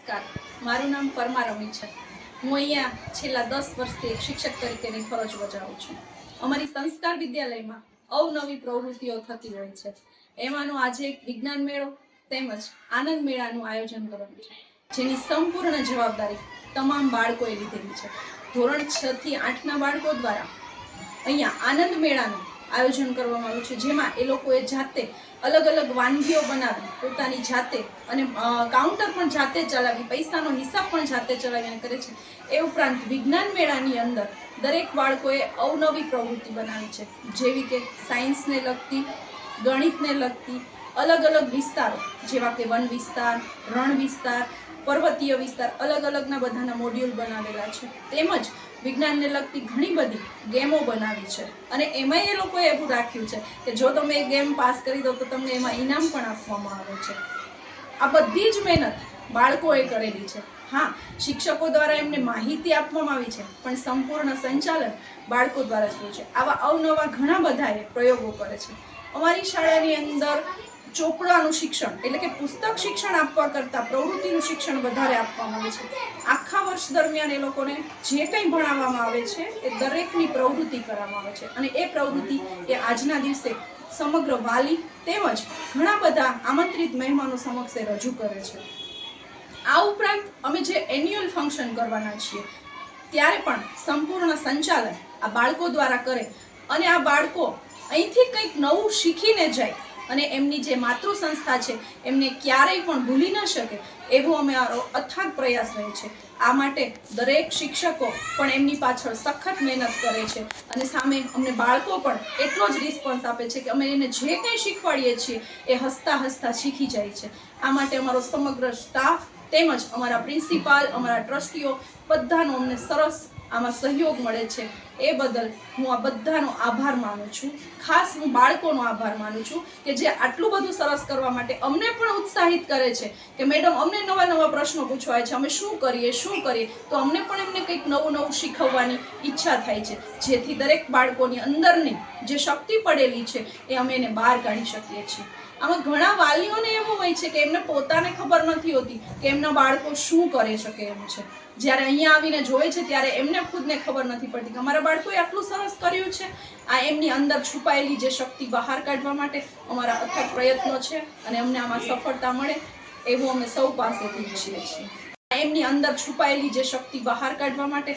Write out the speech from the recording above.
નમસ્કાર, મારું નામ પરમાર અમી છે। હું અહીંયા છેલ્લા 10 વર્ષથી એક શિક્ષક તરીકેની ફરજ બજાવું છું। અમારી સંસ્કાર વિદ્યાલયમાં અવનવી પ્રવૃત્તિઓ થતી હોય છે। એમાંનો આજે એક વિજ્ઞાન મેળો તેમજ આનંદ મેળાનું આયોજન કરવાનું છે, જેની સંપૂર્ણ જવાબદારી તમામ બાળકોએ લીધેલી છે। ધોરણ 6 થી 8ના બાળકો દ્વારા અહીંયા આનંદ મેળાનું આયોજન કરવામાં આવ્યું છે, જેમાં એ લોકોએ જાતે અલગ અલગ વાનગીઓ બનાવી પોતાની જાતે અને કાઉન્ટર પણ જાતે ચલાવી પૈસાનો હિસાબ પણ જાતે ચલાવીને કરે છે। એ ઉપરાંત વિજ્ઞાન મેળાની અંદર દરેક બાળકોએ અવનવી પ્રવૃત્તિ બનાવી છે, જેવી કે સાયન્સને લગતી, ગણિતને લગતી અલગ અલગ વિસ્તારો જેવા કે વન વિસ્તાર, રણ વિસ્તાર, પર્વતીય વિસ્તાર, અલગ અલગના બધાના મોડ્યુલ બનાવેલા છે। તેમજ વિજ્ઞાનને લગતી ઘણી બધી ગેમો બનાવી છે અને એમાંય એ લોકોએ એવું રાખ્યું છે કે જો તમે એ ગેમ પાસ કરી દો તો તમને એમાં ઇનામ પણ આપવામાં આવે છે। આ બધી જ મહેનત બાળકોએ કરેલી છે। હા, શિક્ષકો દ્વારા એમને માહિતી આપવામાં આવી છે, પણ સંપૂર્ણ સંચાલન બાળકો દ્વારા જ થયું છે। આવા અવનવા ઘણા બધા એ પ્રયોગો કરે છે। અમારી શાળાની અંદર ચોપડાનું શિક્ષણ એટલે કે પુસ્તક શિક્ષણ આપવા કરતાં પ્રવૃત્તિનું શિક્ષણ વધારે આપવામાં આવે છે। આખા વર્ષ દરમિયાન એ લોકોને જે કંઈ ભણાવવામાં આવે છે એ દરેકની પ્રવૃત્તિ કરવામાં આવે છે અને એ પ્રવૃત્તિ એ આજના દિવસે સમગ્ર વાલી તેમજ ઘણા બધા આમંત્રિત મહેમાનો સમક્ષ રજૂ કરે છે। આ ઉપરાંત અમે જે એન્યુઅલ ફંક્શન કરવાના છીએ ત્યારે પણ સંપૂર્ણ સંચાલન આ બાળકો દ્વારા કરે અને આ બાળકો અહીંથી કંઈક નવું શીખીને જાય અને એમની જે માતૃ સંસ્થા છે એમને ક્યારેય પણ ભૂલી ન શકે એવો અમારો અથાગ પ્રયાસ રહે છે। આ માટે દરેક શિક્ષકો પણ એમની પાછળ સખત મહેનત કરે છે અને સામે અમને બાળકો પણ એટલો જ રિસ્પોન્સ આપે છે કે અમે એને જે કંઈ શીખવાડીએ છીએ એ હસતા હસતા શીખી જાય છે। આ માટે અમારો સમગ્ર સ્ટાફ તેમજ અમારા પ્રિન્સિપાલ, અમારા ટ્રસ્ટીઓ બધાનો અમને સરસ આમાં સહયોગ મળે છે। એ બદલ હું આ બધાનો આભાર માનું છું। ખાસ હું બાળકોનો આભાર માનું છું કે જે આટલું બધું સરસ કરવા માટે અમને પણ ઉત્સાહિત કરે છે કે મેડમ અમને નવા નવા પ્રશ્નો પૂછવાય છે, અમે શું કરીએ તો અમને પણ એમને કંઈક નવું નવું શીખવવાની ઈચ્છા થાય છે, જેથી દરેક બાળકોની અંદરની જે શક્તિ પડેલી છે એ અમે એને બહાર કાઢી શકીએ છીએ। આમાં ઘણા વાલીઓને એવું હોય છે કે એમને પોતાને ખબર નથી હોતી કે એમના બાળકો શું કરી શકે એમ છે। જ્યારે અહીંયા આવીને જોવે છે ત્યારે એમને ખુદને ખબર નથી પડતી કે અમારા બાળકોએ આટલું સરસ કર્યું છે। આ એમની અંદર છુપાયેલી જે શક્તિ બહાર કાઢવા માટે અમારા અથાગ પ્રયત્નો છે અને અમને આમાં સફળતા મળે એવું અમે સૌ પાસેથી ઈચ્છીએ છીએ। એમની અંદર છુપાયેલી જે શક્તિ બહાર કાઢવા માટે